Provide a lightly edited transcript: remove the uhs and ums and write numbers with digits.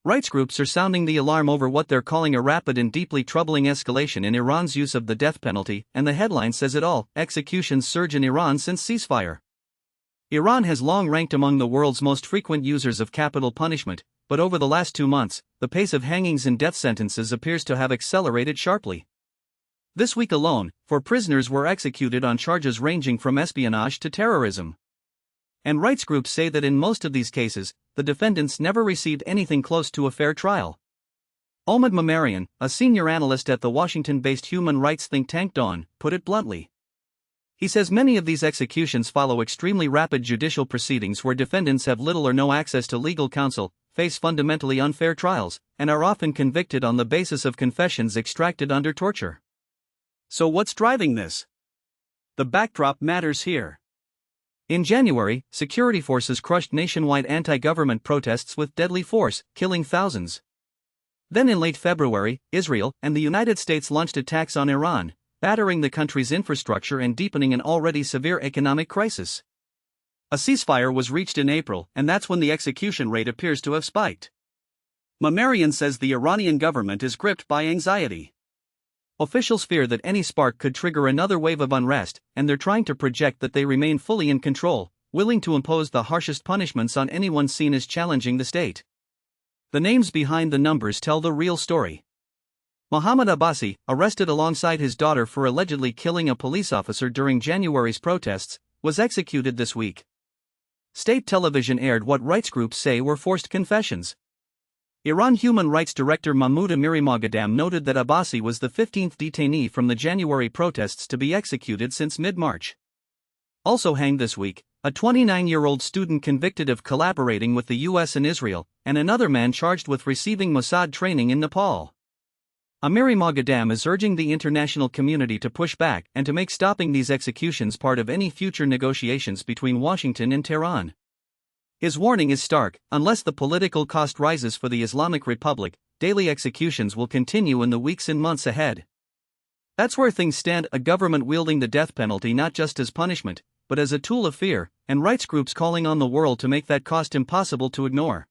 Rights groups are sounding the alarm over what they're calling a rapid and deeply troubling escalation in Iran's use of the death penalty, and the headline says it all: executions surge in Iran since ceasefire. Iran has long ranked among the world's most frequent users of capital punishment, but over the last 2 months, the pace of hangings and death sentences appears to have accelerated sharply. This week alone, 4 prisoners were executed on charges ranging from espionage to terrorism. And rights groups say that in most of these cases, the defendants never received anything close to a fair trial. Omid Mamarian, a senior analyst at the Washington-based human rights think tank Dawn, put it bluntly. He says many of these executions follow extremely rapid judicial proceedings where defendants have little or no access to legal counsel, face fundamentally unfair trials, and are often convicted on the basis of confessions extracted under torture. So what's driving this? The backdrop matters here. In January, security forces crushed nationwide anti-government protests with deadly force, killing thousands. Then in late February, Israel and the United States launched attacks on Iran, battering the country's infrastructure and deepening an already severe economic crisis. A ceasefire was reached in April, and that's when the execution rate appears to have spiked. Mamarian says the Iranian government is gripped by anxiety. Officials fear that any spark could trigger another wave of unrest, and they're trying to project that they remain fully in control, willing to impose the harshest punishments on anyone seen as challenging the state. The names behind the numbers tell the real story. Mohammad Abbasi, arrested alongside his daughter for allegedly killing a police officer during January's protests, was executed this week. State television aired what rights groups say were forced confessions. Iran Human Rights Director Mahmoud Amirimoghaddam noted that Abbasi was the 15th detainee from the January protests to be executed since mid-March. Also hanged this week, a 29-year-old student convicted of collaborating with the US and Israel, and another man charged with receiving Mossad training in Nepal. Amirimoghaddam is urging the international community to push back and to make stopping these executions part of any future negotiations between Washington and Tehran. His warning is stark: unless the political cost rises for the Islamic Republic, daily executions will continue in the weeks and months ahead. That's where things stand, a government wielding the death penalty not just as punishment, but as a tool of fear, and rights groups calling on the world to make that cost impossible to ignore.